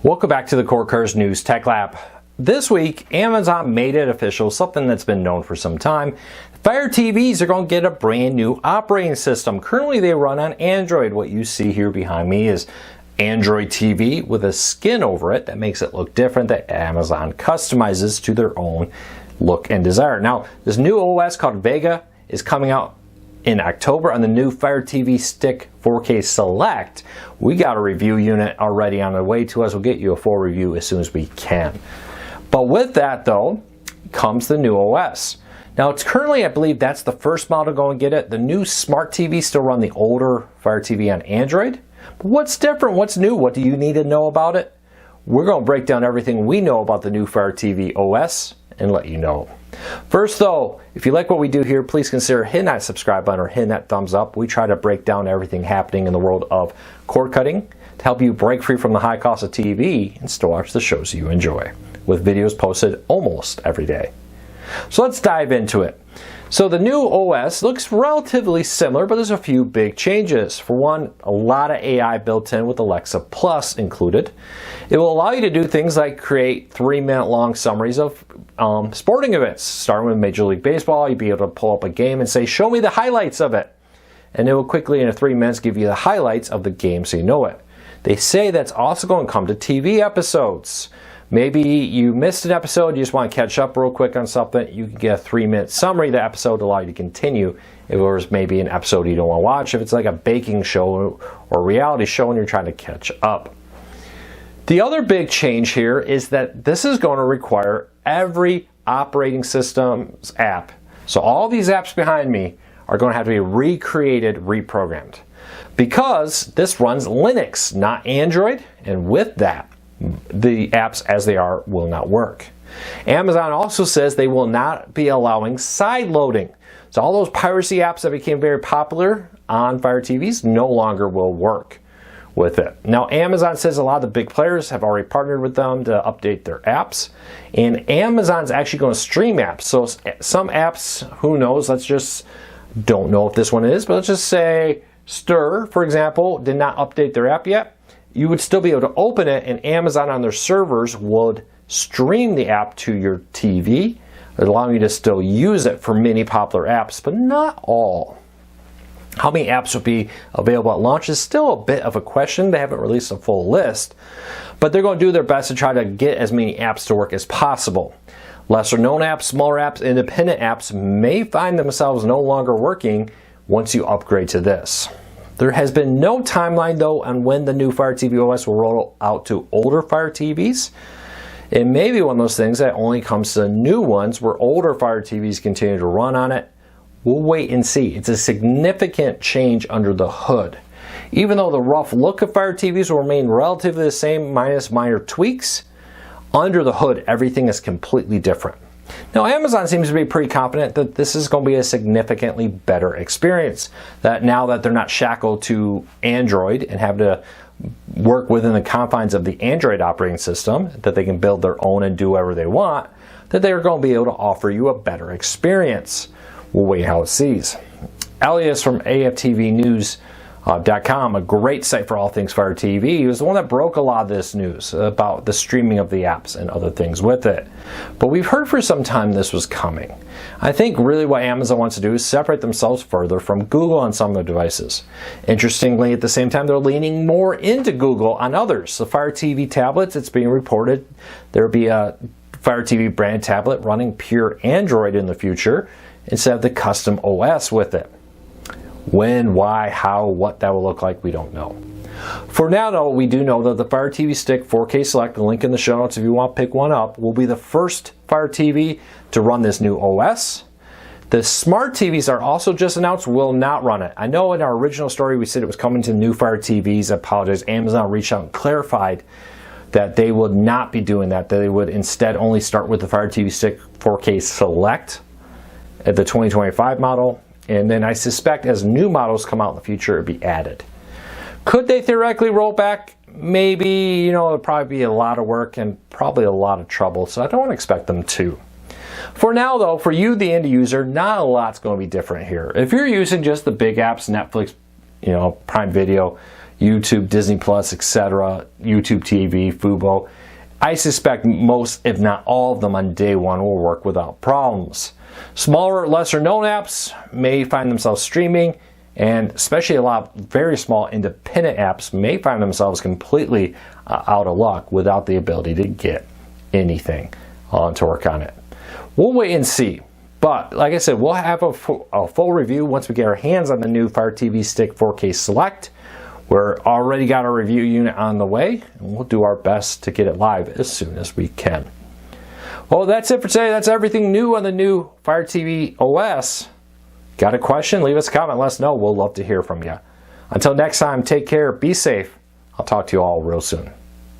Welcome back to the Core Cars News Tech Lab. This week, Amazon made it official, something that's been known for some time. Fire TVs are going to get a brand new operating system. Currently, they run on Android. What you see here behind me is Android TV with a skin over it that makes it look different that Amazon customizes to their own look and desire. Now, this new OS called Vega is coming out in October on the new Fire TV Stick 4K Select. We got a review unit already on the way to us. We'll get you a full review as soon as we can. But with that though, comes the new OS. Now it's currently, I believe that's the first model to go and get it. The new smart TV still run the older Fire TV on Android. But what's different? What's new? What do you need to know about it? We're going to break down everything we know about the new Fire TV OS and let you know. First though, if you like what we do here, please consider hitting that subscribe button or hitting that thumbs up. We try to break down everything happening in the world of cord cutting to help you break free from the high cost of TV and still watch the shows you enjoy, with videos posted almost every day. So let's dive into it. So the new OS looks relatively similar, but there's a few big changes. For one, a lot of AI built in with Alexa Plus included. It will allow you to do things like create 3-minute long summaries of sporting events. Starting with Major League Baseball, you'd be able to pull up a game and say, show me the highlights of it. And it will quickly, in 3 minutes, give you the highlights of the game so you know it. They say that's also going to come to TV episodes. Maybe you missed an episode, you just want to catch up real quick on something, you can get a 3-minute summary of the episode to allow you to continue. If it was maybe an episode you don't want to watch, if it's like a baking show or reality show and you're trying to catch up. The other big change here is that this is going to require every operating system's app. So all these apps behind me are going to have to be recreated, reprogrammed. Because this runs Linux, not Android, and with that, the apps as they are will not work. Amazon also says they will not be allowing side loading. So all those piracy apps that became very popular on Fire TVs no longer will work with it. Now Amazon says a lot of the big players have already partnered with them to update their apps, and Amazon's actually going to stream apps. So some apps, who knows, don't know if this one is, but let's just say Stir, for example, did not update their app yet. You would still be able to open it, and Amazon on their servers would stream the app to your TV, allowing you to still use it for many popular apps, but not all. How many apps will be available at launch is still a bit of a question. They haven't released a full list, but they're going to do their best to try to get as many apps to work as possible. Lesser known apps, smaller apps, independent apps may find themselves no longer working once you upgrade to this. There has been no timeline though on when the new Fire TV OS will roll out to older Fire TVs. It may be one of those things that only comes to new ones where older Fire TVs continue to run on it. We'll wait and see. It's a significant change under the hood. Even though the rough look of Fire TVs will remain relatively the same minus minor tweaks, under the hood everything is completely different. Now Amazon seems to be pretty confident that this is going to be a significantly better experience. That now that they're not shackled to Android and have to work within the confines of the Android operating system, that they can build their own and do whatever they want, that they're going to be able to offer you a better experience. We'll wait how it sees. Elias from AFTVnews.com, a great site for all things Fire TV, he was the one that broke a lot of this news about the streaming of the apps and other things with it. But we've heard for some time this was coming. I think really what Amazon wants to do is separate themselves further from Google on some of their devices. Interestingly, at the same time, they're leaning more into Google on others. The Fire TV tablets, it's being reported there will be a Fire TV brand tablet running pure Android in the future instead of the custom OS with it. When, why, how, what that will look like, we don't know. For now though, we do know that the Fire TV Stick 4K Select, the link in the show notes if you want to pick one up, will be the first Fire TV to run this new OS. The smart TVs are also just announced will not run it. I know in our original story we said it was coming to new Fire TVs. I apologize. Amazon reached out and clarified that they would not be doing that. They would instead only start with the Fire TV Stick 4K Select at the 2025 model. And then I suspect as new models come out in the future, it'll be added. Could they theoretically roll back? Maybe, it'll probably be a lot of work and probably a lot of trouble, so I don't expect them to. For now though, for you, the end user, not a lot's going to be different here. If you're using just the big apps, Netflix, Prime Video, YouTube, Disney Plus, etc., YouTube TV, Fubo. I suspect most, if not all of them on day one will work without problems. Smaller, lesser known apps may find themselves streaming, and especially a lot of very small independent apps may find themselves completely out of luck without the ability to get anything to work on it. We'll wait and see. But like I said, we'll have a full review once we get our hands on the new Fire TV Stick 4K Select. We're already got our review unit on the way, and we'll do our best to get it live as soon as we can. Well, that's it for today. That's everything new on the new Fire TV OS. Got a question? Leave us a comment. Let us know. We'll love to hear from you. Until next time, take care. Be safe. I'll talk to you all real soon.